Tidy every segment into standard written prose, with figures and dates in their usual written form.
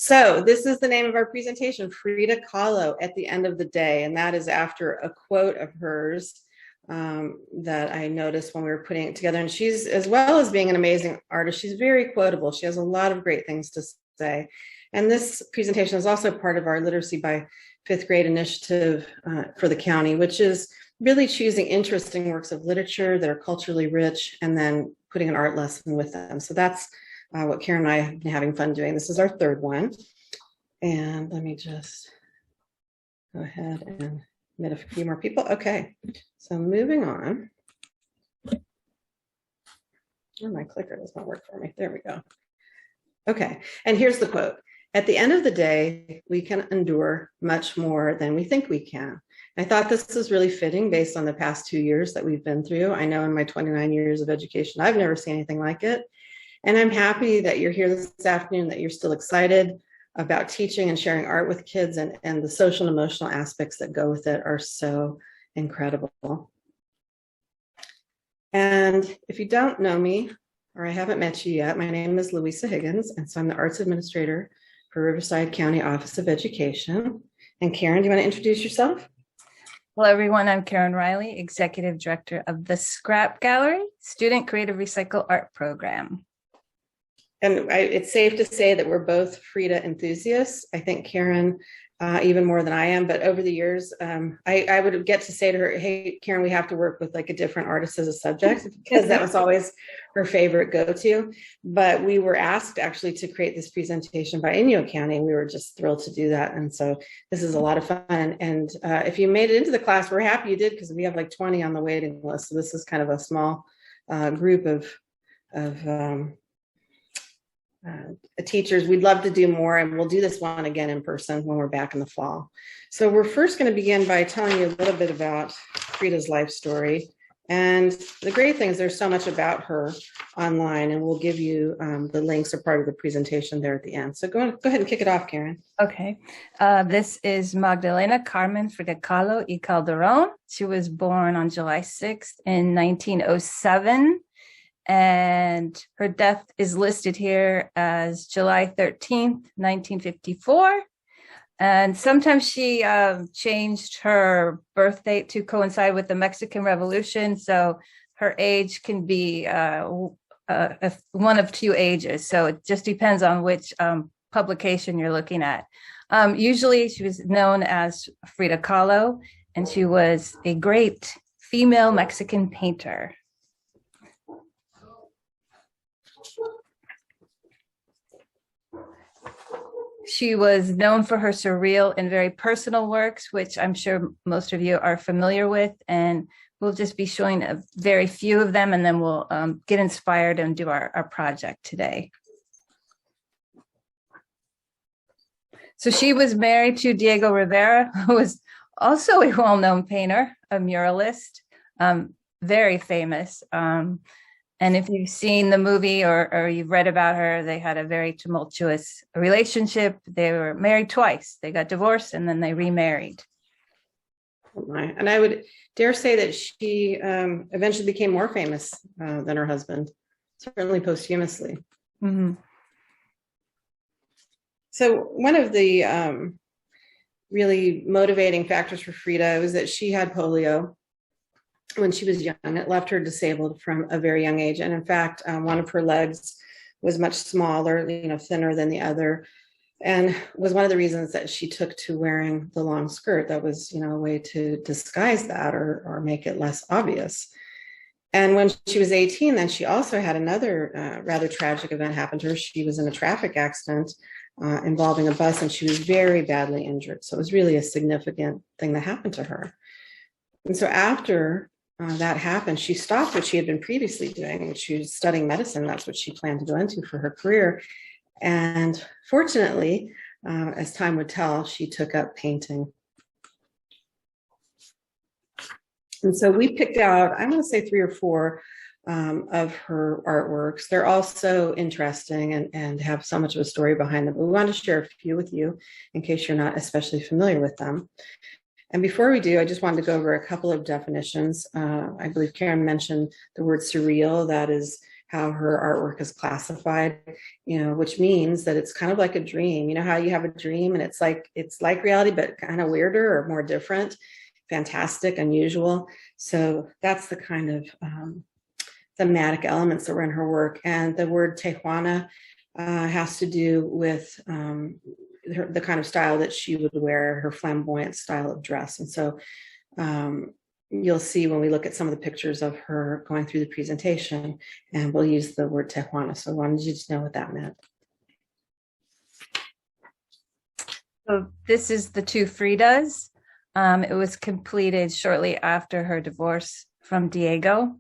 So this is the name of our presentation, Frida Kahlo at the End of the Day. And that is after a quote of hers that I noticed when we were putting it together. And she's, as well as being an amazing artist, she's very quotable. She has a lot of great things to say. And this presentation is also part of our Literacy by Fifth Grade initiative for the county, which is really choosing interesting works of literature that are culturally rich and then putting an art lesson with them. So that's what Karen and I have been having fun doing. This is our third one. And let me just go ahead and admit a few more people. Okay, so moving on. Oh, my clicker does not work for me. There we go. Okay, and here's the quote. At the end of the day, we can endure much more than we think we can. I thought this was really fitting based on the past 2 years that we've been through. I know in my 29 years of education, I've never seen anything like it. And I'm happy that you're here this afternoon, that you're still excited about teaching and sharing art with kids, and the social and emotional aspects that go with it are so incredible. And if you don't know me, or I haven't met you yet, my name is Louisa Higgins, and so I'm the Arts Administrator for Riverside County Office of Education. And Karen, do you want to introduce yourself? Hello, everyone. I'm Karen Riley, Executive Director of the Scrap Gallery Student Creative Recycle Art Program. And it's safe to say that we're both Frida enthusiasts. I think Karen, even more than I am, but over the years, I would get to say to her, hey, Karen, we have to work with like a different artist as a subject, because that was always her favorite go-to. But we were asked actually to create this presentation by Inyo County, and we were just thrilled to do that. And so this is a lot of fun. And if you made it into the class, we're happy you did, because we have like 20 on the waiting list. So this is kind of a small group of teachers. We'd love to do more, and we'll do this one again in person when we're back in the fall. So we're first going to begin by telling you a little bit about Frida's life story. And the great thing is there's so much about her online, and we'll give you the links or part of the presentation there at the end. So go ahead and kick it off, Karen. Okay. This is Magdalena Carmen Frida Kahlo y Calderon. She was born on July 6th in 1907. And her death is listed here as July 13th, 1954. And sometimes she changed her birth date to coincide with the Mexican Revolution. So her age can be one of two ages. So it just depends on which publication you're looking at. Usually she was known as Frida Kahlo, and she was a great female Mexican painter. She was known for her surreal and very personal works, which I'm sure most of you are familiar with, and we'll just be showing a very few of them, and then we'll get inspired and do our project today. So she was married to Diego Rivera, who was also a well-known painter, a muralist, very famous. And if you've seen the movie or you've read about her, they had a very tumultuous relationship. They were married twice. They got divorced and then they remarried. And I would dare say that she eventually became more famous than her husband, certainly posthumously. Mm-hmm. So one of the really motivating factors for Frida was that she had polio when she was young. It left her disabled from a very young age. And in fact, one of her legs was much smaller, thinner than the other, and was one of the reasons that she took to wearing the long skirt. That was, a way to disguise that or make it less obvious. And when she was 18, then she also had another rather tragic event happen to her. She was in a traffic accident involving a bus, and she was very badly injured. So it was really a significant thing that happened to her. And so after that happened, she stopped what she had been previously doing, which she was studying medicine. That's what she planned to go into for her career. And fortunately, as time would tell, she took up painting. And so we picked out, I'm going to say 3 or 4 of her artworks. They're all so interesting and have so much of a story behind them. But we wanted to share a few with you in case you're not especially familiar with them. And before we do, I just wanted to go over a couple of definitions. I believe Karen mentioned the word surreal. That is how her artwork is classified, which means that it's kind of like a dream. You know how you have a dream and it's like reality, but kind of weirder or more different, fantastic, unusual. So that's the kind of thematic elements that were in her work. And the word Tijuana has to do with the kind of style that she would wear, her flamboyant style of dress. And so you'll see when we look at some of the pictures of her going through the presentation, and we'll use the word Tijuana. So I wanted you to know what that meant. So this is the two Fridas. It was completed shortly after her divorce from Diego.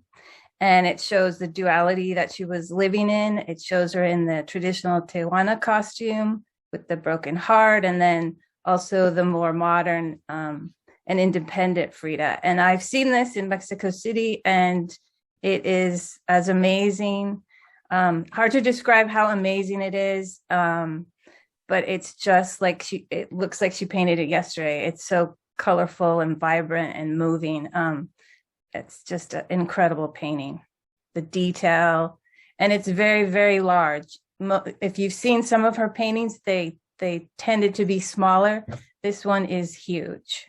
And it shows the duality that she was living in. It shows her in the traditional Tijuana costume with the broken heart, and then also the more modern and independent Frida. And I've seen this in Mexico City, and it is as amazing. Hard to describe how amazing it is, but it's just like it looks like she painted it yesterday. It's so colorful and vibrant and moving. It's just an incredible painting, the detail, and it's very, very large. If you've seen some of her paintings, they tended to be smaller. This one is huge.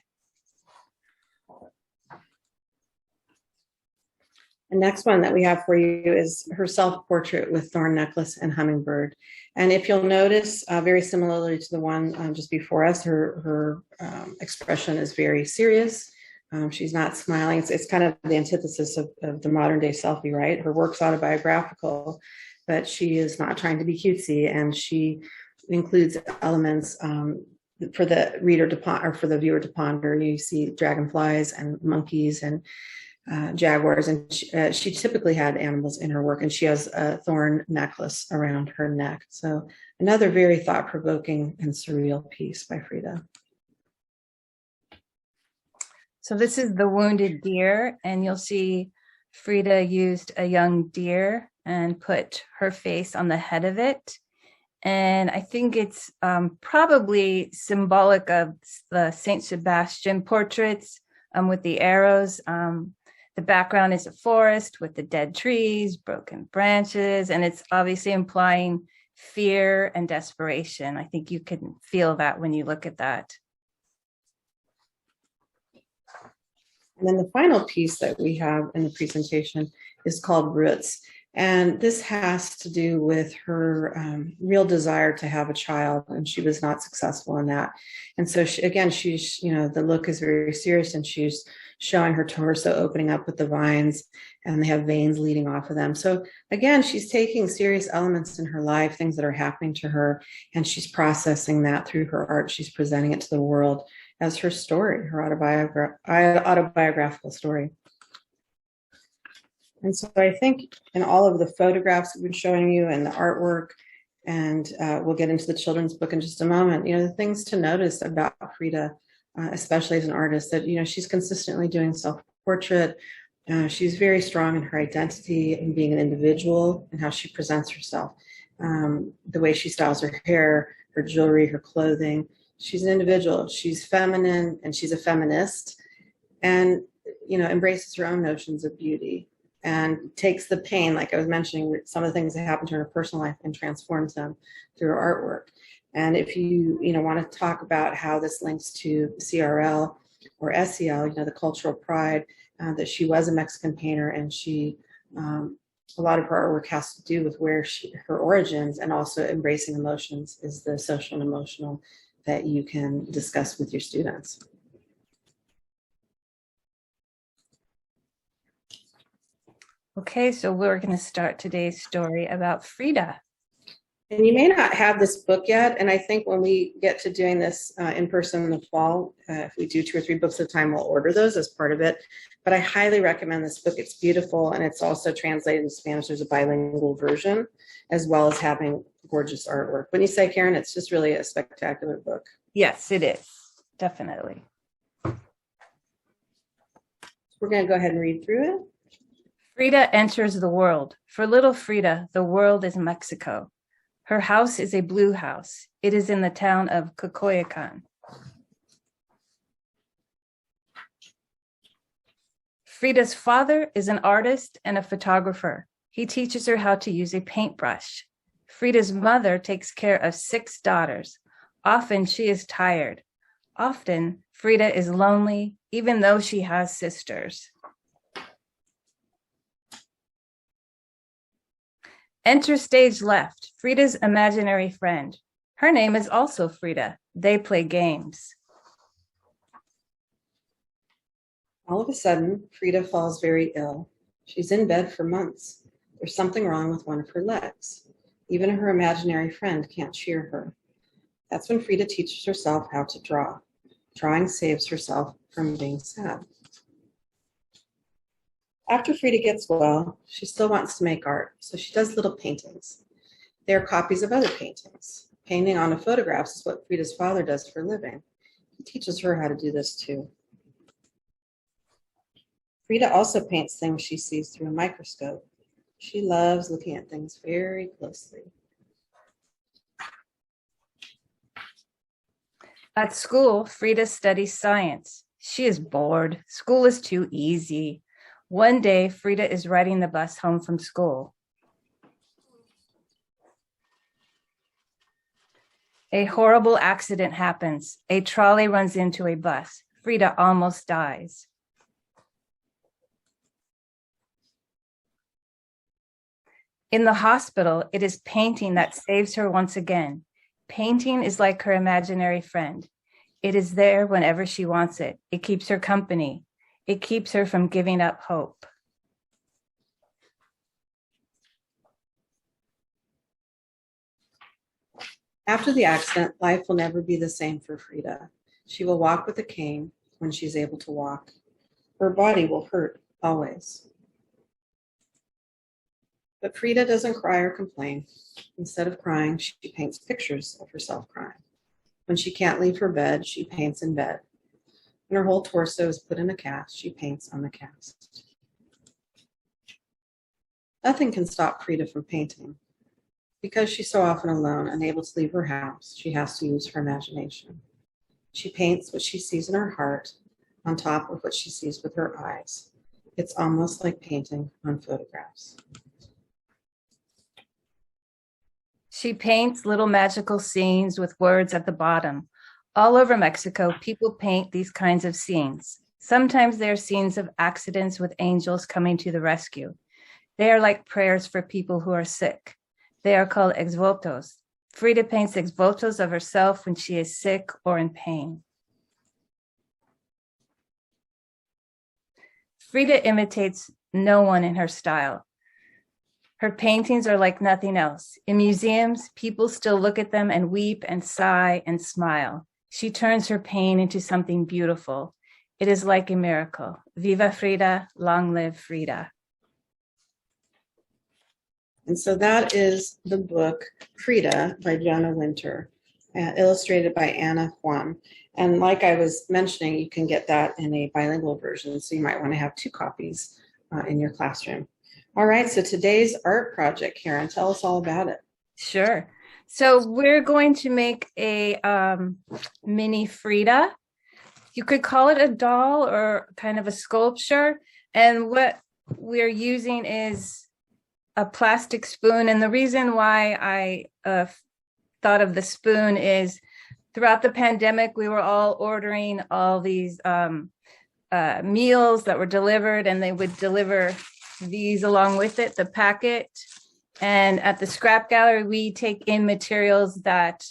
The next one that we have for you is her self-portrait with thorn necklace and hummingbird. And if you'll notice, very similarly to the one just before us, her expression is very serious. She's not smiling. It's kind of the antithesis of the modern day selfie, right? Her work's autobiographical, but she is not trying to be cutesy, and she includes elements for the reader to ponder, or for the viewer to ponder. You see dragonflies and monkeys and jaguars, and she typically had animals in her work, and she has a thorn necklace around her neck. So another very thought-provoking and surreal piece by Frida. So this is the wounded deer, and you'll see Frida used a young deer and put her face on the head of it. And I think it's probably symbolic of the Saint Sebastian portraits with the arrows. The background is a forest with the dead trees, broken branches, and it's obviously implying fear and desperation. I think you can feel that when you look at that. And then the final piece that we have in the presentation is called Roots. And this has to do with her real desire to have a child, and she was not successful in that. And so she's, the look is very serious, and she's showing her torso opening up with the vines, and they have veins leading off of them. So again, she's taking serious elements in her life, things that are happening to her, and she's processing that through her art. She's presenting it to the world as her story, her autobiographical story. And so I think in all of the photographs we've been showing you and the artwork, and we'll get into the children's book in just a moment, the things to notice about Frida, especially as an artist, that, she's consistently doing self-portrait. She's very strong in her identity and being an individual and how she presents herself. The way she styles her hair, her jewelry, her clothing. She's an individual. She's feminine, and she's a feminist, and, embraces her own notions of beauty, and takes the pain, like I was mentioning, some of the things that happen to her in her personal life, and transforms them through her artwork. And if you, want to talk about how this links to CRL or SEL, the cultural pride, that she was a Mexican painter, and she, a lot of her artwork has to do with her origins, and also embracing emotions is the social and emotional that you can discuss with your students. Okay, so we're going to start today's story about Frida. And you may not have this book yet, and I think when we get to doing this in person in the fall, if we do 2 or 3 books at a time, we'll order those as part of it. But I highly recommend this book. It's beautiful, and it's also translated into Spanish. There's a bilingual version, as well as having gorgeous artwork. When you say, Karen, it's just really a spectacular book. Yes, it is. Definitely. We're going to go ahead and read through it. Frida enters the world. For little Frida, the world is Mexico. Her house is a blue house. It is in the town of Cocoyocan. Frida's father is an artist and a photographer. He teaches her how to use a paintbrush. Frida's mother takes care of 6 daughters. Often she is tired. Often Frida is lonely, even though she has sisters. Enter stage left, Frida's imaginary friend. Her name is also Frida. They play games. All of a sudden, Frida falls very ill. She's in bed for months. There's something wrong with one of her legs. Even her imaginary friend can't cheer her. That's when Frida teaches herself how to draw. Drawing saves herself from being sad. After Frida gets well, she still wants to make art, so she does little paintings. They are copies of other paintings. Painting on photographs is what Frida's father does for a living. He teaches her how to do this too. Frida also paints things she sees through a microscope. She loves looking at things very closely. At school, Frida studies science. She is bored. School is too easy. One day, Frida is riding the bus home from school. A horrible accident happens. A trolley runs into a bus. Frida almost dies. In the hospital, it is painting that saves her once again. Painting is like her imaginary friend. It is there whenever she wants it. It keeps her company. It keeps her from giving up hope. After the accident, life will never be the same for Frida. She will walk with a cane when she's able to walk. Her body will hurt always. But Frida doesn't cry or complain. Instead of crying, she paints pictures of herself crying. When she can't leave her bed, she paints in bed. When her whole torso is put in a cast, she paints on the cast. Nothing can stop Frida from painting. Because she's so often alone, unable to leave her house, she has to use her imagination. She paints what she sees in her heart on top of what she sees with her eyes. It's almost like painting on photographs. She paints little magical scenes with words at the bottom. All over Mexico, people paint these kinds of scenes. Sometimes they are scenes of accidents with angels coming to the rescue. They are like prayers for people who are sick. They are called ex-votos. Frida paints ex-votos of herself when she is sick or in pain. Frida imitates no one in her style. Her paintings are like nothing else. In museums, people still look at them and weep and sigh and smile. She turns her pain into something beautiful. It is like a miracle. Viva Frida, long live Frida. And so that is the book Frida by Jonna Winter, illustrated by Anna Juan. And like I was mentioning, you can get that in a bilingual version, so you might want to have 2 copies in your classroom. All right, so today's art project, Karen, tell us all about it. Sure. So we're going to make a mini Frida. You could call it a doll or kind of a sculpture. And what we're using is a plastic spoon. And the reason why I thought of the spoon is throughout the pandemic, we were all ordering all these meals that were delivered, and they would deliver these along with it, the packet. And at the scrap gallery, we take in materials that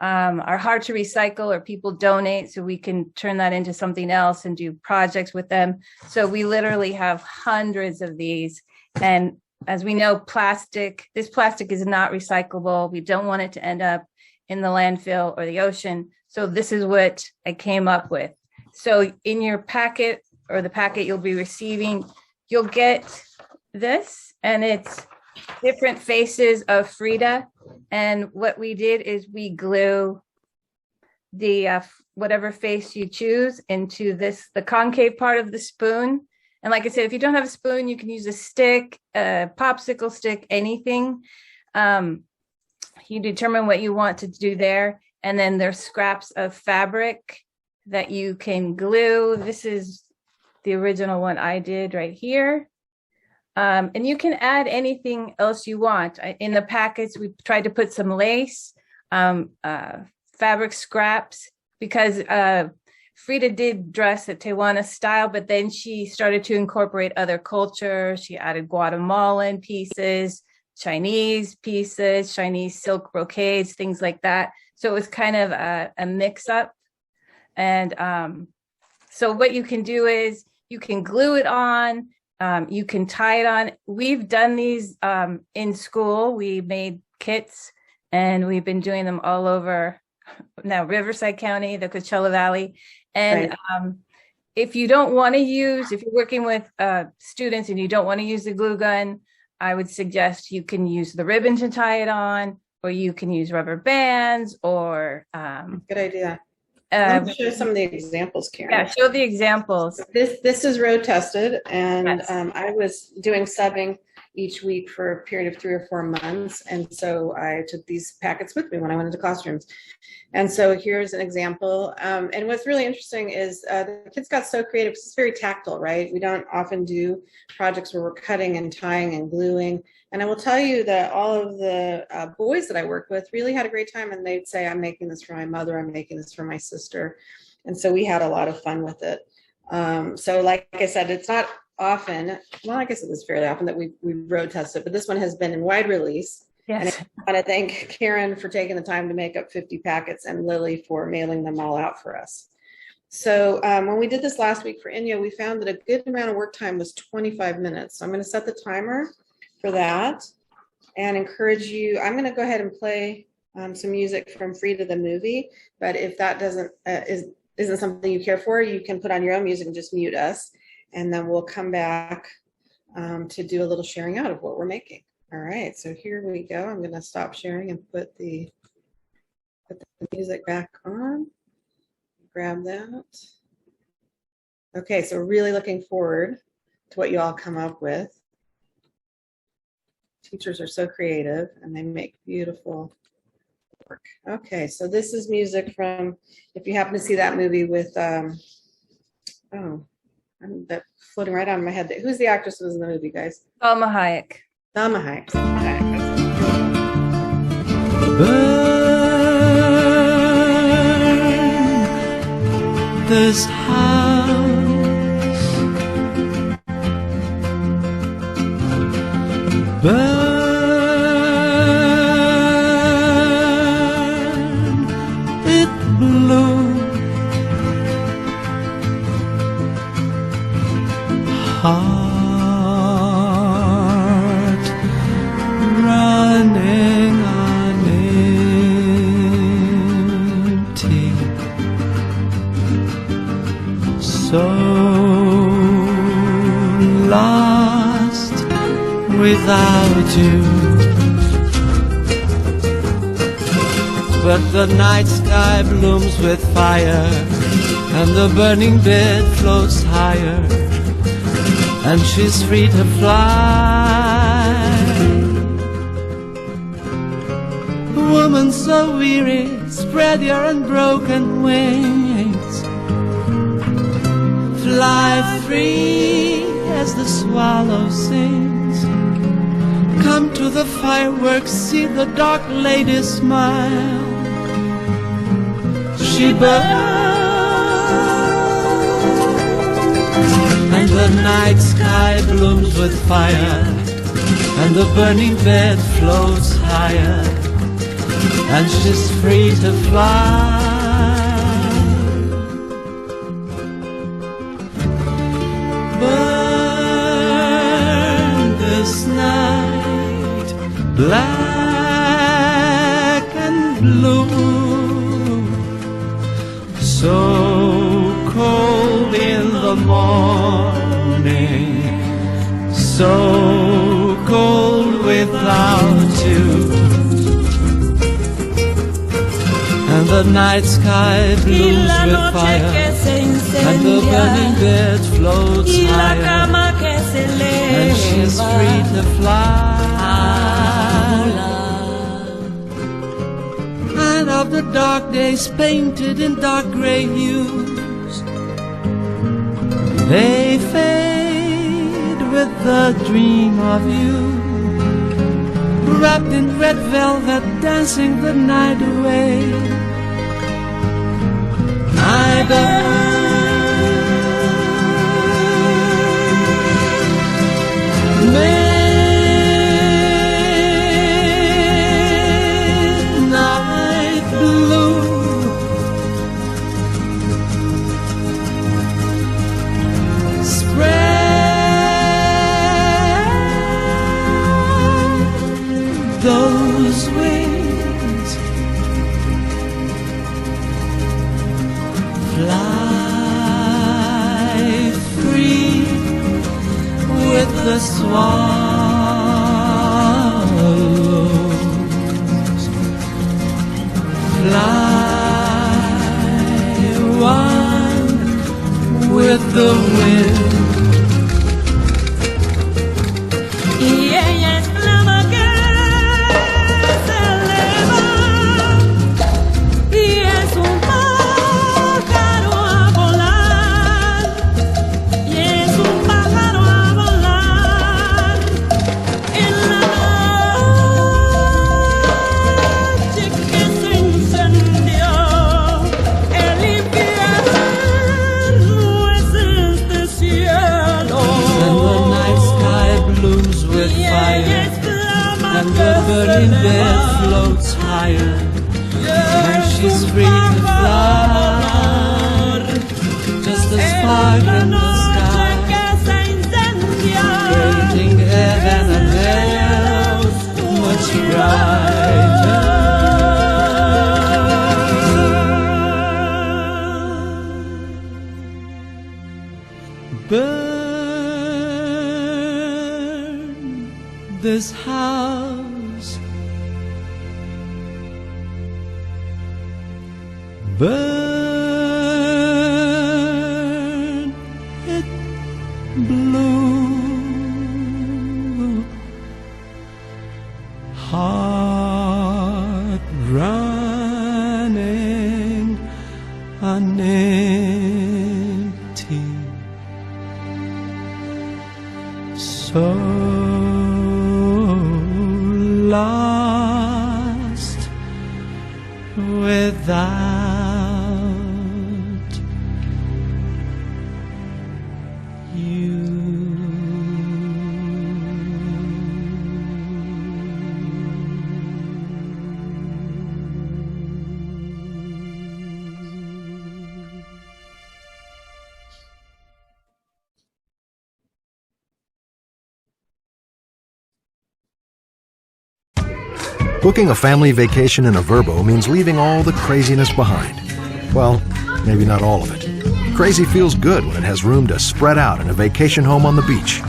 are hard to recycle or people donate, so we can turn that into something else and do projects with them. So we literally have hundreds of these. And as we know, this plastic is not recyclable. We don't want it to end up in the landfill or the ocean. So this is what I came up with. So in your packet, or the packet you'll be receiving, you'll get this, and it's different faces of Frida. And what we did is we glue the whatever face you choose into the concave part of the spoon. And like I said, if you don't have a spoon, you can use a stick, a popsicle stick, anything. You determine what you want to do there. And then there's scraps of fabric that you can glue. This is the original one I did right here. And you can add anything else you want. In the packets, we tried to put some lace, fabric scraps, because Frida did dress at Tehuana style, but then she started to incorporate other cultures. She added Guatemalan pieces, Chinese pieces, Chinese silk brocades, things like that. So it was kind of a mix up. And so what you can do is you can glue it on, you can tie it on. We've done these in school. We made kits and we've been doing them all over now Riverside County, the Coachella Valley. And right. If you don't want to use, if you're working with students and you don't want to use the glue gun, I would suggest you can use the ribbon to tie it on, or you can use rubber bands, or good idea. Let me show some of the examples, Karen. Yeah, show the examples. This is road tested, and yes. I was doing subbing each week for a period of 3 or 4 months, and so I took these packets with me when I went into classrooms. And so here's an example. And what's really interesting is the kids got so creative. It's very tactile, right? We don't often do projects where we're cutting and tying and gluing. And I will tell you that all of the boys that I worked with really had a great time, and they'd say, I'm making this for my mother, I'm making this for my sister. And so we had a lot of fun with it. So like I said, it's not often, well, I guess it is fairly often that we road test it, but this one has been in wide release. Yes. And I want to thank Karen for taking the time to make up 50 packets and Lily for mailing them all out for us. So when we did this last week for Inyo, we found that a good amount of work time was 25 minutes. So I'm going to set the timer for that and encourage you. I'm going to go ahead and play some music from Frida the movie, but if that isn't something you care for, you can put on your own music and just mute us, and then we'll come back to do a little sharing out of what we're making. All right, so here we go. I'm going to stop sharing and put the music back on. Grab that. Okay, so really looking forward to what you all come up with. Teachers are so creative and they make beautiful work. Okay, so this is music from, if you happen to see that movie with, that's floating right out of my head. Who's the actress who was in the movie, guys? Salma Hayek. Salma Hayek. Burn this house, burn it blue, heart running on empty, so lost without you. But the night sky blooms with fire, and the burning bed floats higher, and she's free to fly. Woman so weary, spread your unbroken wings, fly free as the swallow sings. Come to the fireworks, see the dark lady smile. She burns, and the night sky blooms with fire, and the burning bed floats higher, and she's free to fly. Burn this night, black and blue, so cold in the morning, so cold without you. And the night sky blooms with fire, and the burning bed floats higher, and she's free to fly. And of the dark days painted in dark gray hues, they fade with the dream of you, wrapped in red velvet, dancing the night away. I midnight blue, spread those wings, fly free with the swallows, fly one with the wind. And the burning bed floats higher, and she's free to fly, just a spark in the sky, creating heaven and earth much brighter. Burn this house, burn it blue, heart running on empty, so lost without you. Booking a family vacation in a Vrbo means leaving all the craziness behind. Well, maybe not all of it. Crazy feels good when it has room to spread out in a vacation home on the beach.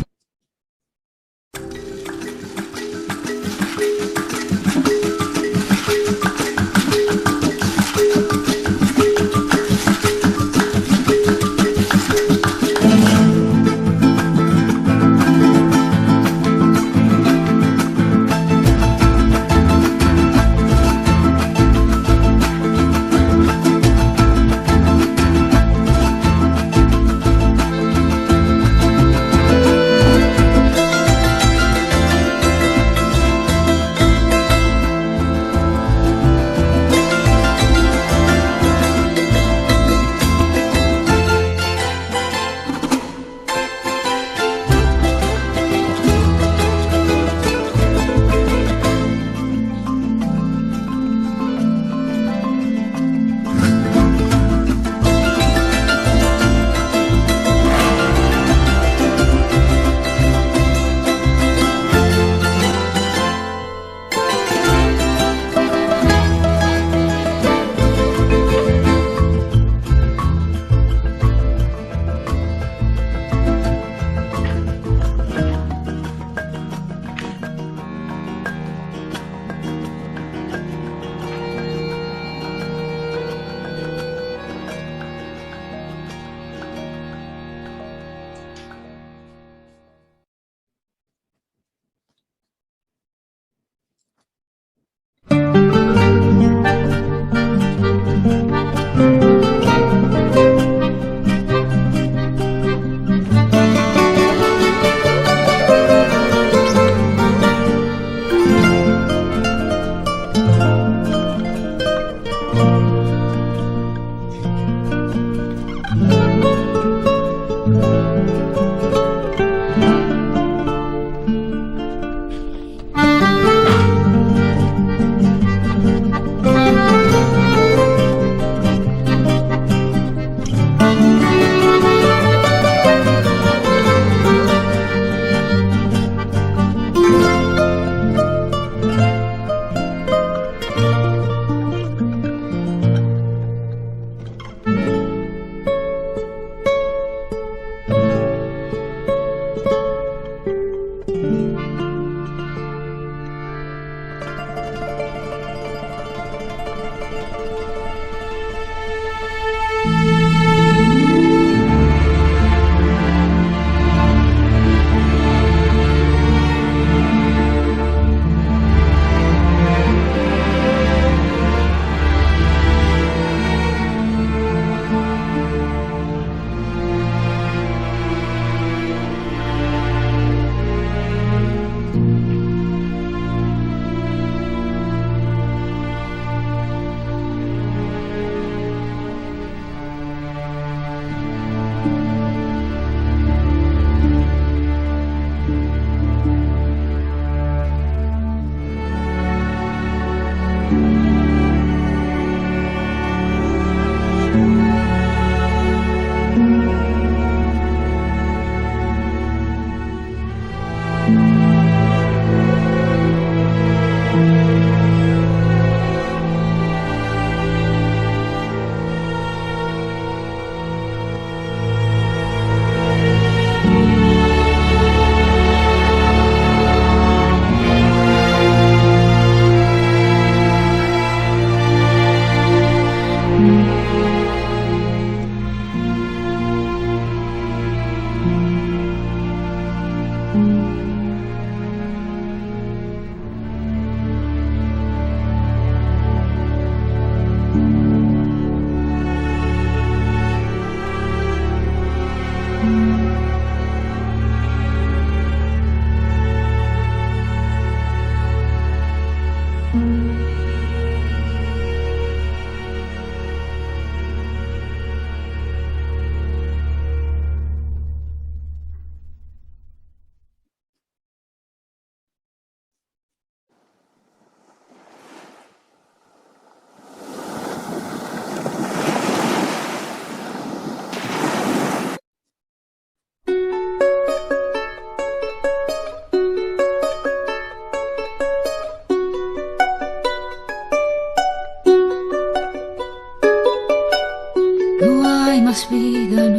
No hay más vida,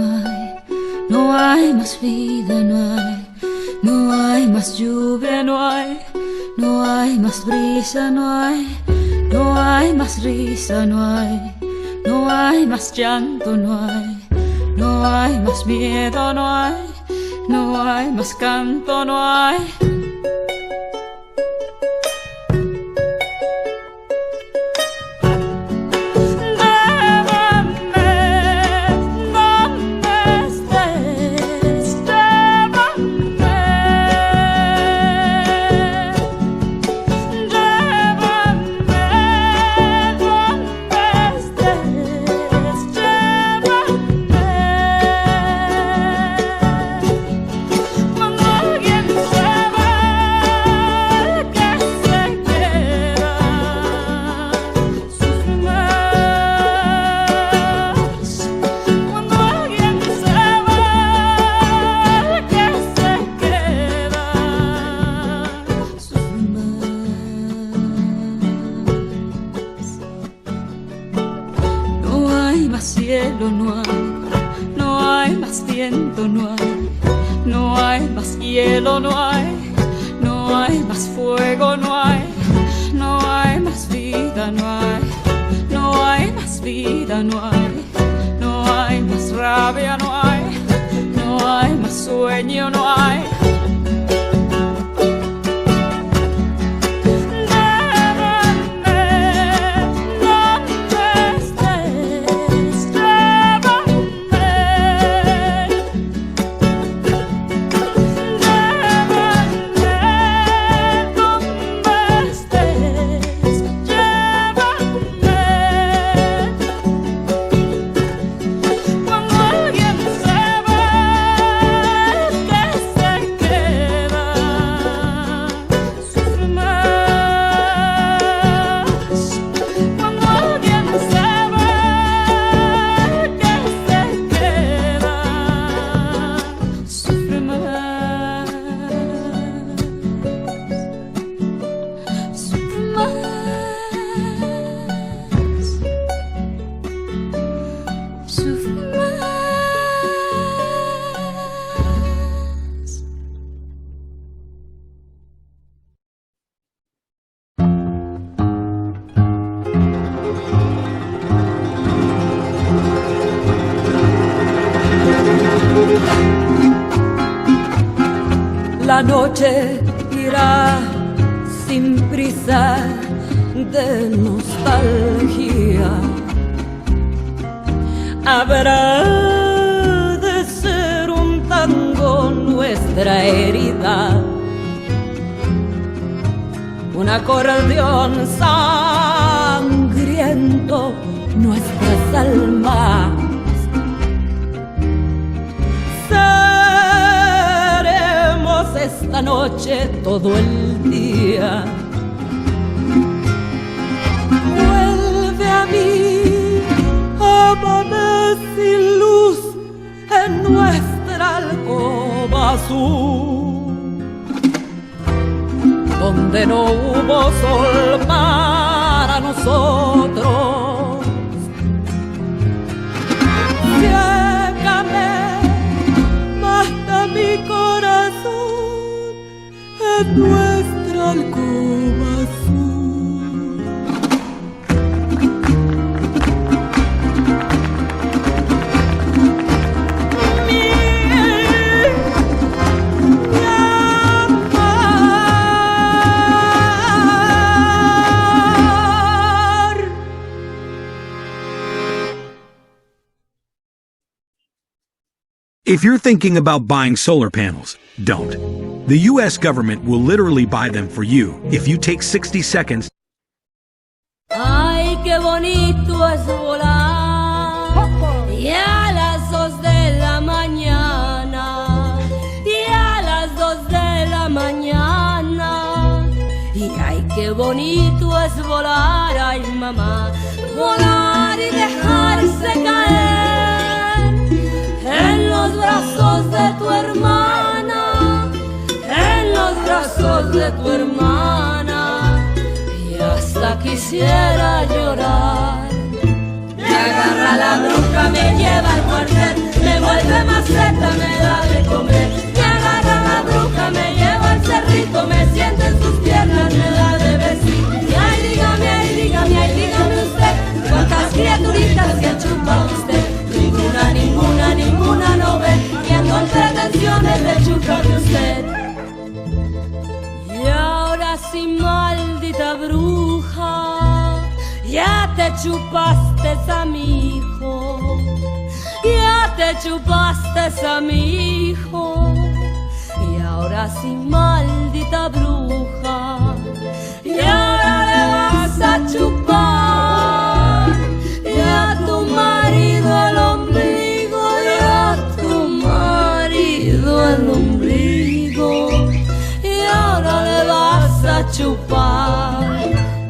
no hay más vida, no hay más lluvia, no hay más brisa, no hay más risa, no hay más llanto, no hay más miedo, no hay más canto, no hay. No hay más viento, no hay más hielo, no hay más fuego, no hay más vida, no hay más vida, no hay más rabia, no hay más sueño, no hay. La noche irá sin prisa de nostalgia. Habrá de ser un tango nuestra herida, un acordeón sangriento nuestras almas. Esta noche todo el día. Vuelve a mí, amame sin luz en nuestra alcoba azul, donde no hubo sol para nosotros. Ciégame, mata mi corazón en nuestra alcoba azul. Mi amar. If you're thinking about buying solar panels, don't. The U.S. government will literally buy them for you if you take 60 seconds. Ay, qué bonito es volar, y a las 2 de la mañana, y a las 2 de la mañana, y ay, qué bonito es volar, ay mamá, volar y dejarse caer en los brazos de tu hermana, en los brazos de tu hermana, y hasta quisiera llorar. Me agarra la bruja bruja me lleva al cuartel, me vuelve maceta, me da de comer. Me agarra la bruja, me lleva al cerrito, me sienta en sus piernas, me da de besito. Y ay, dígame, ay, dígame, ay, dígame usted, ¿cuántas criaturitas se ha chupado usted? Ninguna, ninguna, ninguna no ve, viendo entretenciones de chuparme usted. Y ahora sí, maldita bruja, ya te chupaste a mi hijo, ya te chupaste a mi hijo. Y ahora sí, maldita bruja, y ahora le vas a chupar y a tu marido el ombligo, y a tu marido el ombligo, y ahora le vas a chupar.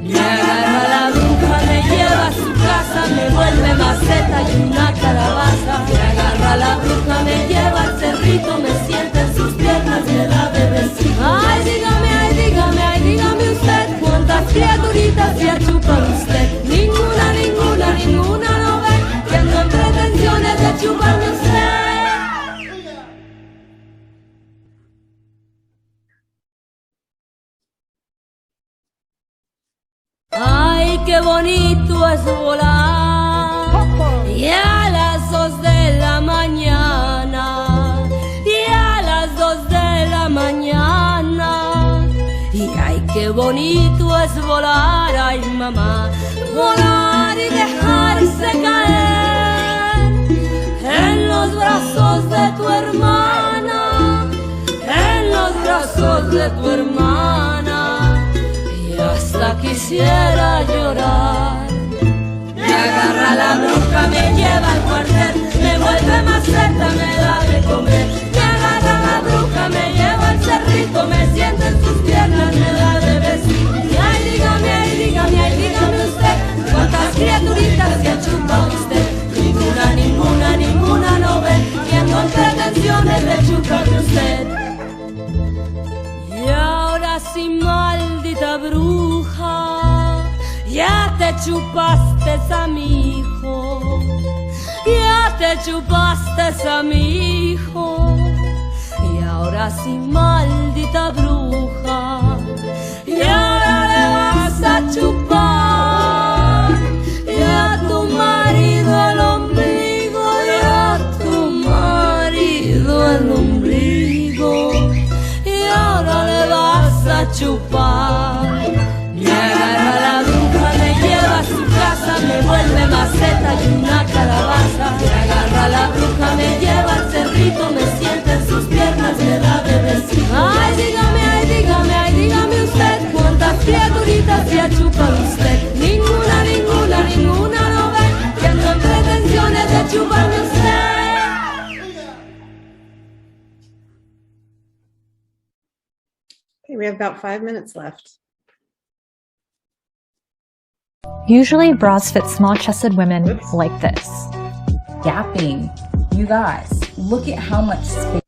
Me agarra la bruja, me lleva a su casa, me vuelve maceta y una calabaza. Me agarra la bruja, me lleva al cerrito, me sienta en sus piernas, me da bebecito. Ay, dígame, ay, dígame, ay, dígame usted, ¿cuántas criaturitas se ha chupado usted? Ninguna, ninguna, ninguna no ve, viendo pretensiones de chuparme usted. Ay, qué bonito es volar, y a las 2 de la mañana, y a las 2 de la mañana. Y ay, qué bonito es volar, ay mamá, volar y dejarse caer en los brazos de tu hermana, en los brazos de tu hermana. Y hasta quisiera llorar. Me agarra la bruja, me lleva al cuartel, me vuelve maceta, me da de comer. Me agarra la bruja, me lleva al cerrito, me sienta en sus piernas, me da de besito. Y ay, dígame, ay, dígame, ay, dígame usted, ¿cuántas criaturitas se ha chupado usted? Ninguna, ninguna, ninguna no ve, viendo pretensiones de chuparme usted. Y ahora sí, maldita bruja, ya te chupaste a mi hijo, ya te chupaste a mi hijo. Y ahora sí, maldita bruja, y ahora le vas a chupar y a tu marido el ombligo, y a tu marido el ombligo. Y ahora le vas a chupar. Me agarra la bruja, me lleva a su casa, me vuelve maceta y una calabaza. Me agarra la bruja, me lleva al cerrito, me sienta en sus piernas, me da bebecito. Ay, dígame, ay, dígame, ay, dígame usted, ¿cuántas criaturitas se ha chupado usted? Ninguna, ninguna, ninguna no ve, viendo pretensiones de chuparme usted. Okay, we have about 5 minutes left. Usually bras fit small-chested women like this. Gapping. You guys, look at how much space.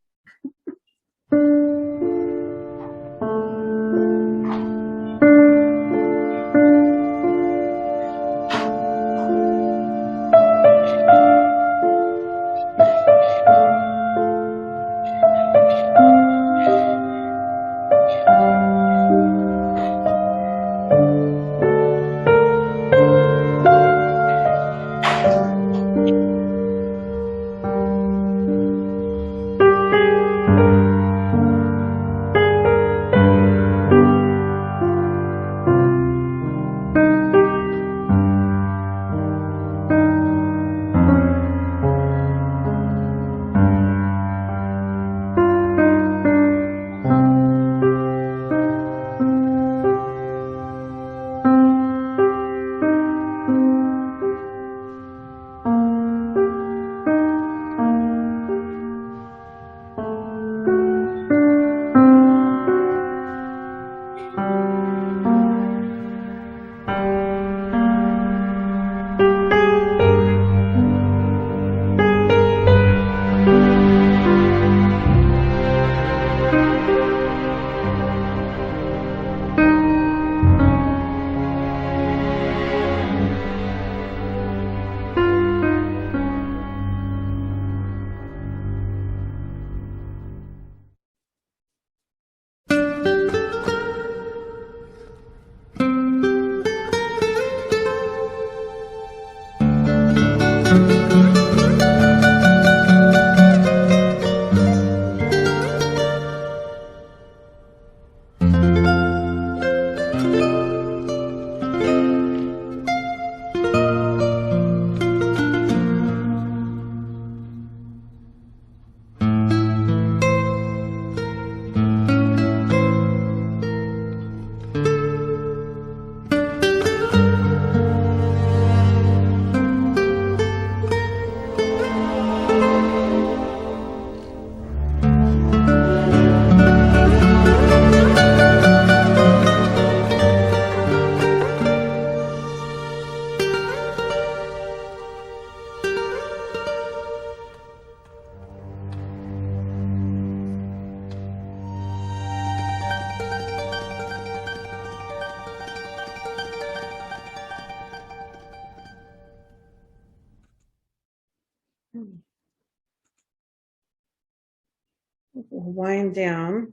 We'll wind down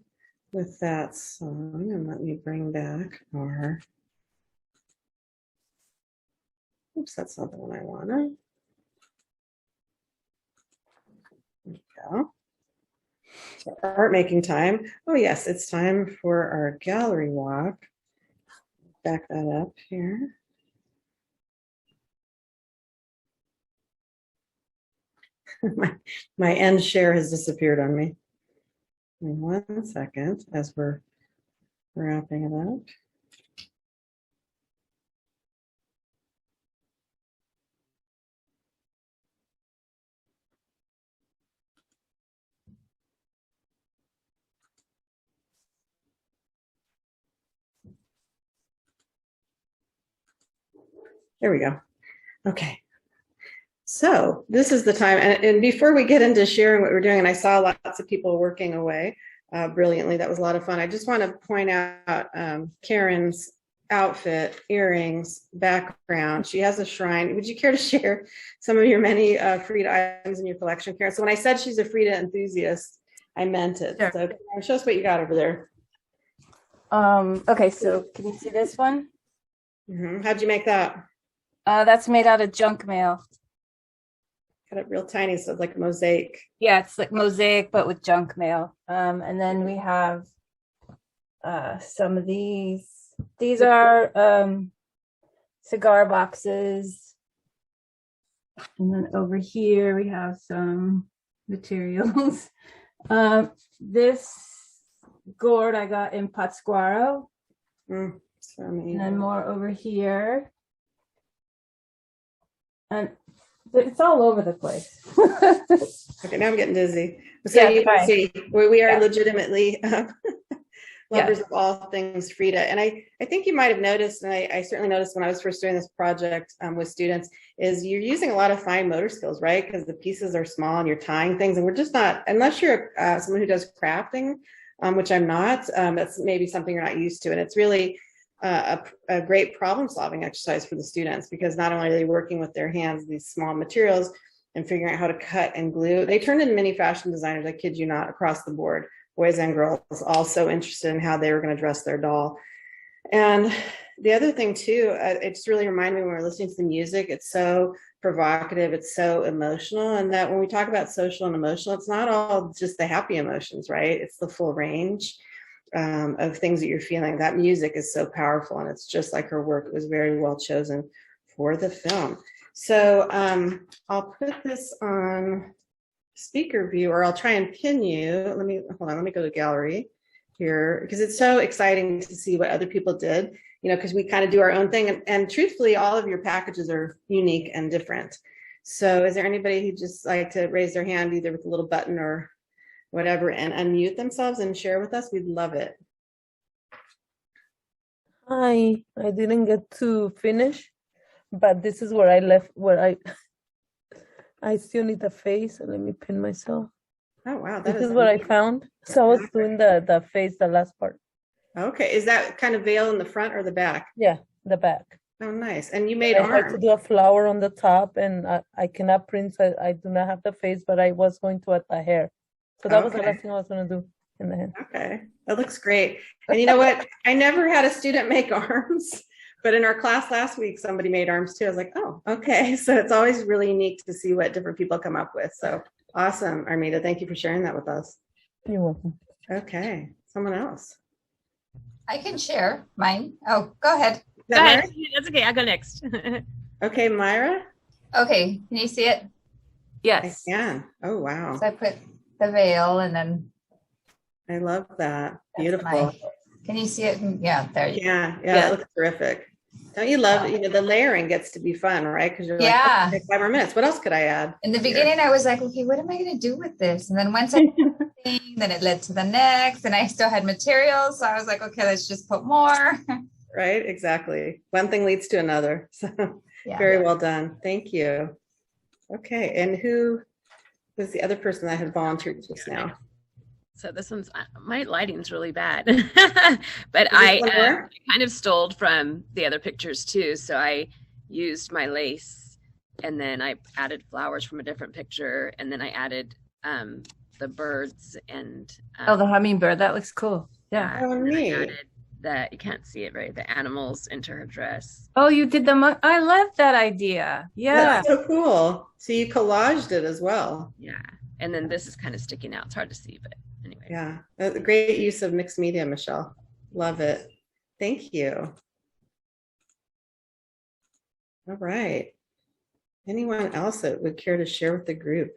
with that song, and let me bring back our, oops, that's not the one I wanted. There we go. So art making time. Oh yes, it's time for our gallery walk. Back that up here. my end share has disappeared on me. In 1 second, as we're wrapping it up. There we go. Okay. So this is the time, and before we get into sharing what we're doing, and I saw lots of people working away brilliantly. That was a lot of fun. I just want to point out Karen's outfit, earrings, background. She has a shrine. Would you care to share some of your many Frida items in your collection, Karen? So when I said she's a Frida enthusiast, I meant it. Sure. So Karen, show us what you got over there. Okay, so can you see this one? How'd you make that? That's made out of junk mail. Cut it real tiny, so it's like a mosaic. Yeah, it's like mosaic, but with junk mail. And then we have some of these. These are cigar boxes. And then over here we have some materials. This gourd I got in Pátzcuaro. And then more over here. And it's all over the place. Okay, now I'm getting dizzy. So yeah, you can see we are legitimately lovers of all things Frida. And I think you might have noticed, and I certainly noticed when I was first doing this project with students, is you're using a lot of fine motor skills, right? Because the pieces are small and you're tying things, and we're just not, unless you're someone who does crafting, which I'm not, that's maybe something you're not used to. And it's really a great problem-solving exercise for the students, because not only are they working with their hands, these small materials, and figuring out how to cut and glue. They turned into mini fashion designers, I kid you not, across the board, boys and girls, all so interested in how they were going to dress their doll. And the other thing too, it just really reminded me when we were listening to the music, it's so provocative, it's so emotional, and that when we talk about social and emotional, it's not all just the happy emotions, right? It's the full range of things that you're feeling. That music is so powerful, and it's just like her work. It was very well chosen for the film. So I'll put this on speaker view, or I'll try and pin you. Let me go to gallery here, because it's so exciting to see what other people did, you know, because we kind of do our own thing, and truthfully, all of your packages are unique and different. So is there anybody who'd just like to raise their hand, either with a little button or whatever, and unmute themselves and share with us? We'd love it. Hi, I didn't get to finish, but this is where I left, where I still need the face. Let me pin myself. Oh, wow. This is what I found. So I was doing the face, the last part. Okay. Is that kind of veil in the front or the back? Yeah, the back. Oh, nice. And you made I had to do a flower on the top, and I cannot print, so I do not have the face, but I was going to add the hair. So that was the last thing I was going to do in the hand. Okay. That looks great. And you know what? I never had a student make arms But in our class last week, somebody made arms too. I was like, oh, okay. So it's always really unique to see what different people come up with. So awesome, Armida. Thank you for sharing that with us. You're welcome. Okay, someone else. I can share mine. Oh, go ahead. Is Go that ahead. Myra? That's okay. I'll go next. Okay, Myra. Okay, can you see it? Yes. I can. Oh, wow. So I put the veil and then I love that. that's Beautiful. my- can you see it? Yeah, there you go. Yeah, it looks terrific. Don't you love it? You know, the layering gets to be fun, right? Because you're like, Yeah. okay, 5 more minutes. What else could I add? In the beginning, I was like, okay, what am I going to do with this? And then once I then it led to the next, and I still had materials. So I was like, okay, let's just put more. Right? Exactly. One thing leads to another. So Yeah. very well done. Thank you. Okay. And who was the other person that had volunteered just now? So this one's, my lighting's really bad, but Is I this one more? kind of stole from the other pictures too. So I used my lace and then I added flowers from a different picture. And then I added the birds and Oh, the hummingbird. That looks cool. Yeah. Oh, and then I neat. added you can't see it, right? The animals into her dress. Oh, you did I love that idea. Yeah. That's so cool. So you collaged it as well. Yeah. And then this is kind of sticking out. It's hard to see, but anyway. Yeah. A great use of mixed media, Michelle. Love it. Thank you. All right. Anyone else that would care to share with the group?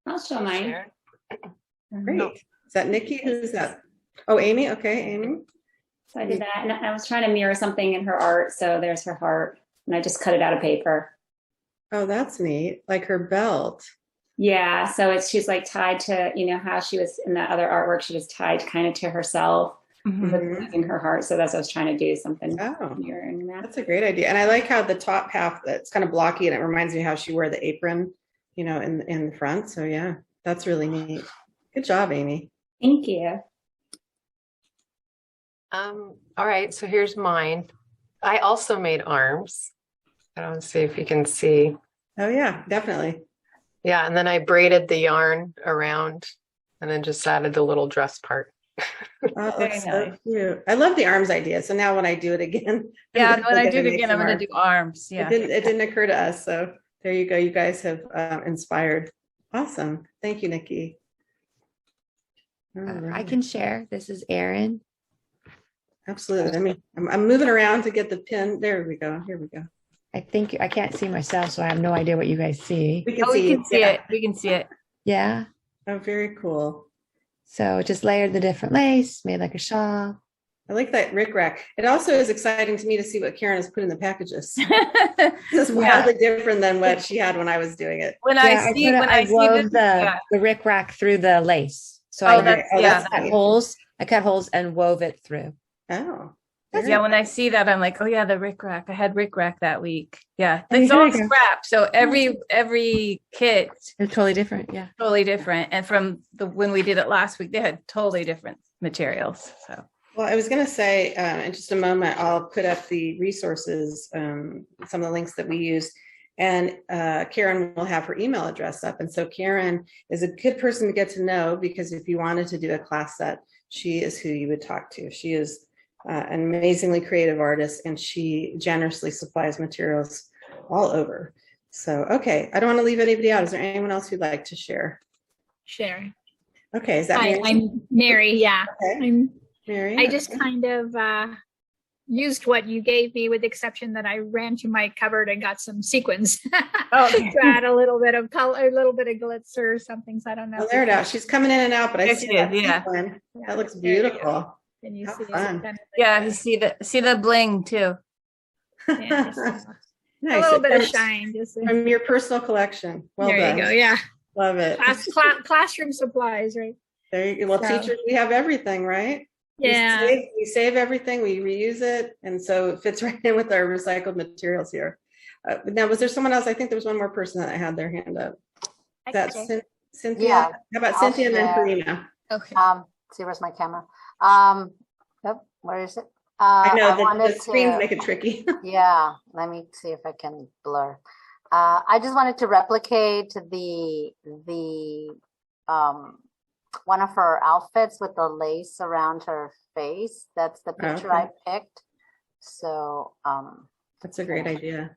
I'll show mine. Great. Is that Nikki? Who's that? Oh, Amy. Okay, Amy. So I did that, and I was trying to mirror something in her art. So there's her heart, and I just cut it out of paper. Oh, that's neat. Like her belt. Yeah. So she's like tied to, you know, how she was in that other artwork. She was tied kind of to herself, in her heart. So that's what I was trying to do, something mirroring that. That's a great idea. And I like how the top half that's kind of blocky, and it reminds me how she wore the apron, you know, in the front. So yeah, that's really neat. Good job, Amy. Thank you. All right, so here's mine. I also made arms. I don't see if you can see. Oh yeah, definitely. Yeah, and then I braided the yarn around and then just added the little dress part. Oh, that's so cute. I love the arms idea. So now when I do it again, Yeah, when I do it again, I'm going to do arms. Yeah. It didn't occur to us. So there you go. You guys have inspired. Awesome. Thank you, Nikki. All I right. can share. This is Erin. Absolutely. I'm moving around to get the pin. There we go. Here we go. I think I can't see myself, so I have no idea what you guys see. We can see it. We can see it. Yeah. Oh, very cool. So just layered the different lace, made like a shawl. I like that rickrack. It also is exciting to me to see what Karen has put in the packages. This is wildly different than what she had when I was doing it. I wove the rickrack through the lace. So I cut holes and wove it through. Oh. Yeah, when I see that, I'm like, oh yeah, the rickrack. I had rickrack that week. Yeah, it's all scrap. So every kit is totally different. Yeah, totally different. And from when we did it last week, they had totally different materials. So. Well, I was going to say, in just a moment, I'll put up the resources, some of the links that we used, and Karen will have her email address up. And so Karen is a good person to get to know, because if you wanted to do a class set, she is who you would talk to. She is an amazingly creative artist, and she generously supplies materials all over. So, okay, I don't want to leave anybody out. Is there anyone else who'd like to share? Share. Okay, is that Hi, Mary? I'm Mary. Yeah, Okay. I'm Mary. I just kind of used what you gave me, with the exception that I ran to my cupboard and got some sequins to add a little bit of color, a little bit of glitz or something. So I don't know. Oh, there it is. She's coming in and out, but I Yes, see it that is, yeah. sequin. That looks beautiful. Can you How see fun. it? Kind of Yeah, you see the bling too. yeah, just, Nice. a little bit of That's shine. Just from your personal collection. Well there done. you go. Yeah, Love it. classroom supplies, right? There you go. Well, So- teachers, we have everything, right? Yeah. We save everything, we reuse it, and so it fits right in with our recycled materials here. Now, was there someone else? I think there was one more person that had their hand up. Is that Cynthia? Yeah, How about I'll Cynthia and then share. Karina? Okay. See, where's my camera? Where is it? I know the wanted screens make it tricky. Yeah, let me see if I can blur. I just wanted to replicate the one of her outfits with the lace around her face. That's the picture I picked. So that's a great idea.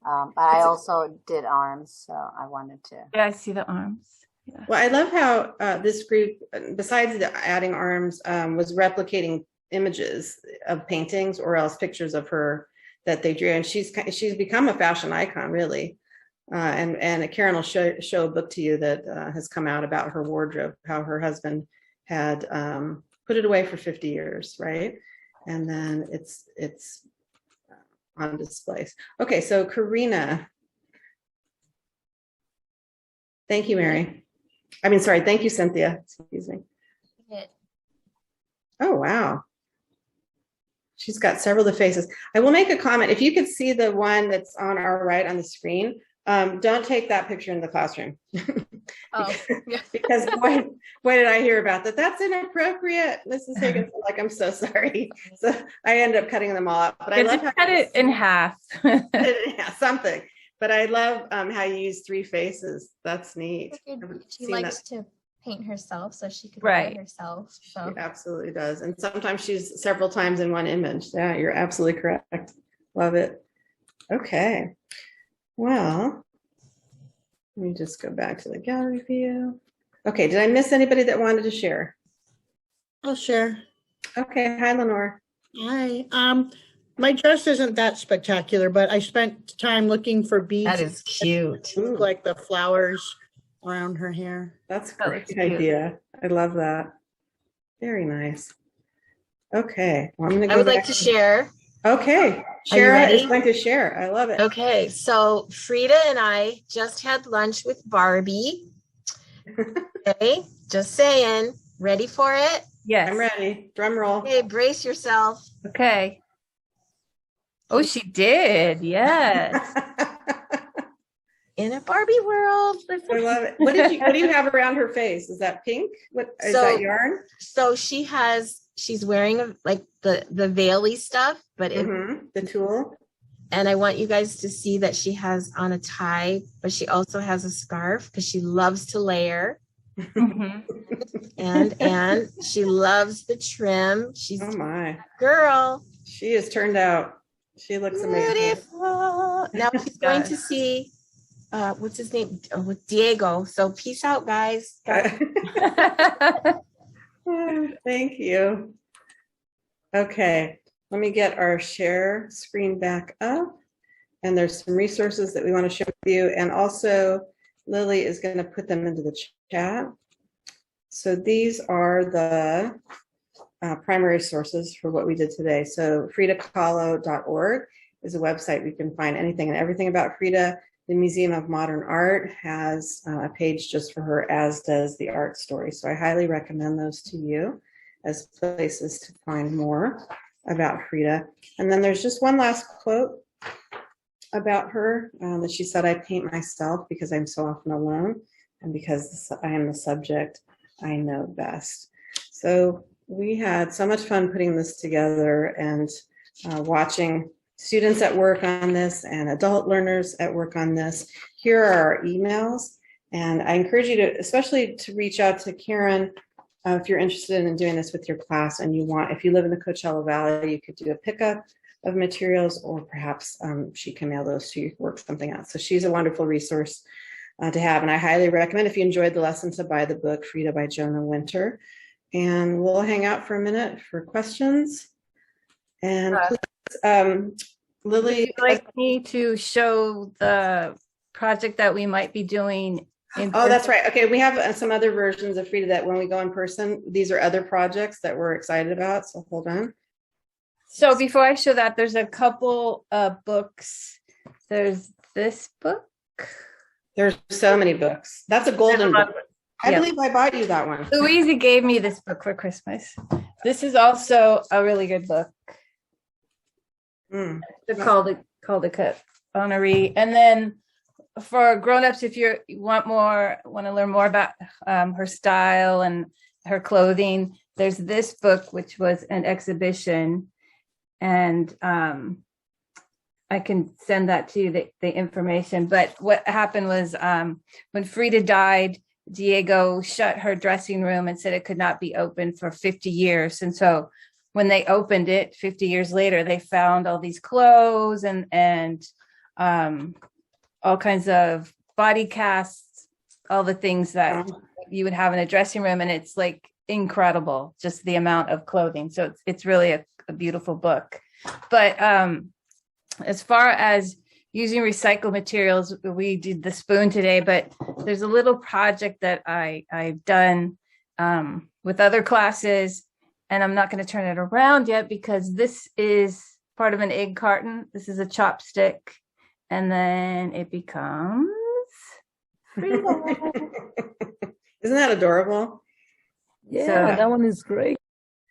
But I also did arms, so I wanted to. Yeah, I see the arms. Yeah. Well, I love how this group, besides adding arms, was replicating images of paintings or else pictures of her that they drew, and she's become a fashion icon, really. And Karen will show a book to you that has come out about her wardrobe, how her husband had put it away for 50 years, right? And then it's on displays. Okay, so Karina. Thank you, Mary. I mean, sorry, thank you, Cynthia. Excuse me. Oh, wow. She's got several of the faces. I will make a comment. If you could see the one that's on our right on the screen, don't take that picture in the classroom. Because boy, did I hear about that. That's inappropriate, Mrs. Higgins. Like, I'm so sorry. So I ended up cutting them all out. But I love how cut it in half. Yeah, something. But I love how you use three faces. That's neat. She likes to paint herself, so she could right herself. So she absolutely does. And sometimes she's several times in one image. Yeah, you're absolutely correct. Love it. Okay. Well, let me just go back to the gallery view. Okay, did I miss anybody that wanted to share? I'll share. Okay, hi, Lenore. Hi. My dress isn't that spectacular, but I spent time looking for beads. That is cute. Like the flowers around her hair. That's a great idea. I love that. Very nice. Okay, well, I'm gonna go I would back like to share. Okay, Shara is going to share. I love it. Okay, so Frida and I just had lunch with Barbie. Okay, just saying. Ready for it? Yes. I'm ready. Drum roll. Okay, brace yourself. Okay. Oh, she did. Yes. In a Barbie world. I love it. What do you have around her face? Is that pink? What is that yarn? So she's wearing like the veil-y stuff, but the tulle. And I want you guys to see that she has on a tie, but she also has a scarf because she loves to layer. and she loves the trim. She's my girl. She has turned out. She looks amazing. Beautiful. Now she's going to see what's his name? With Diego. So peace out, guys. Thank you. Okay, let me get our share screen back up. And there's some resources that we want to share with you. And also Lily is going to put them into the chat. So these are the primary sources for what we did today. So fridakahlo.org is a website where you can find anything and everything about Frida. The Museum of Modern Art has a page just for her, as does the Art Story. So I highly recommend those to you as places to find more about Frida. And then there's just one last quote about her that she said, "I paint myself because I'm so often alone, and because I am the subject I know best." So we had so much fun putting this together and watching students at work on this and adult learners at work on this. Here are our emails, and I encourage you to, especially to reach out to Karen if you're interested in doing this with your class and if you live in the Coachella Valley, you could do a pickup of materials, or perhaps she can mail those to you, work something out. So she's a wonderful resource to have, and I highly recommend, if you enjoyed the lesson, to buy the book Frida by Jonah Winter. And we'll hang out for a minute for questions. And please, Lily, would you like me to show the project that we might be doing in person? Oh, that's right. Okay, we have some other versions of Frida that when we go in person, these are other projects that we're excited about. So hold on. So before I show that, there's a couple of books. There's this book. There's so many books. That's a golden book. I believe I bought you that one. Louisa gave me this book for Christmas. This is also a really good book. It's called Caldecott Honoree. And then for grown-ups, if you want to learn more about her style and her clothing, there's this book, which was an exhibition. And I can send that to you, the information. But what happened was when Frida died, Diego shut her dressing room and said it could not be open for 50 years. And so when they opened it 50 years later, they found all these clothes and all kinds of body casts, all the things that you would have in a dressing room. And it's like incredible, just the amount of clothing. So it's really a beautiful book. But as far as using recycled materials, we did the spoon today, but there's a little project that I've done with other classes, and I'm not going to turn it around yet because this is part of an egg carton. This is a chopstick, and then it becomes Isn't that adorable? Yeah, So- that one is great.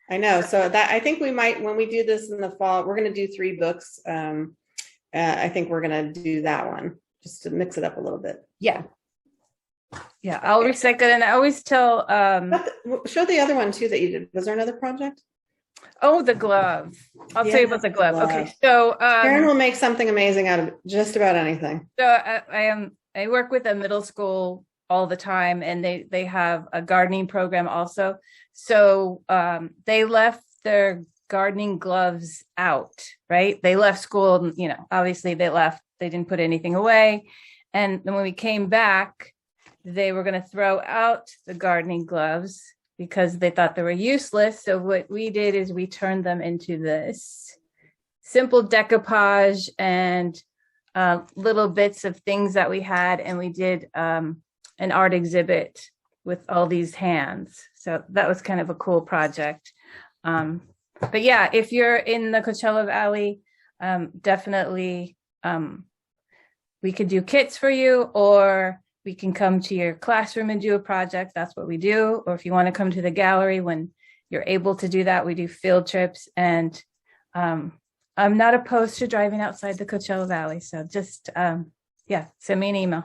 I know. So that I think we might, when we do this in the fall, we're going to do 3 books. I think we're going to do that one just to mix it up a little bit. Yeah. Yeah, I'll recycle it. And I always tell Show the other one too that you did. Was there another project? Oh, the glove. I'll tell you about the glove. Okay. So Karen will make something amazing out of just about anything. So I work with a middle school all the time, and they have a gardening program also. So they left their gardening gloves out, right? They left school, you know, obviously they left, they didn't put anything away. And then when we came back, they were going to throw out the gardening gloves because they thought they were useless. So what we did is we turned them into this simple decoupage and little bits of things that we had. And we did an art exhibit with all these hands. So that was kind of a cool project. But yeah, if you're in the Coachella Valley, definitely we could do kits for you, or we can come to your classroom and do a project. That's what we do. Or if you want to come to the gallery when you're able to do that, we do field trips. And I'm not opposed to driving outside the Coachella Valley. So just, send me an email.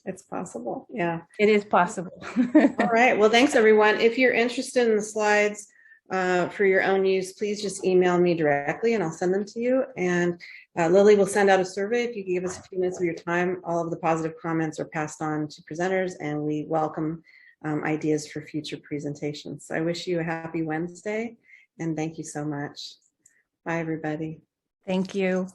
It's possible. Yeah. It is possible. All right. Well, thanks everyone. If you're interested in the slides for your own use, please just email me directly and I'll send them to you. And Lily will send out a survey. If you can give us a few minutes of your time, all of the positive comments are passed on to presenters, and we welcome ideas for future presentations. So I wish you a happy Wednesday, and thank you so much. Bye, everybody. Thank you.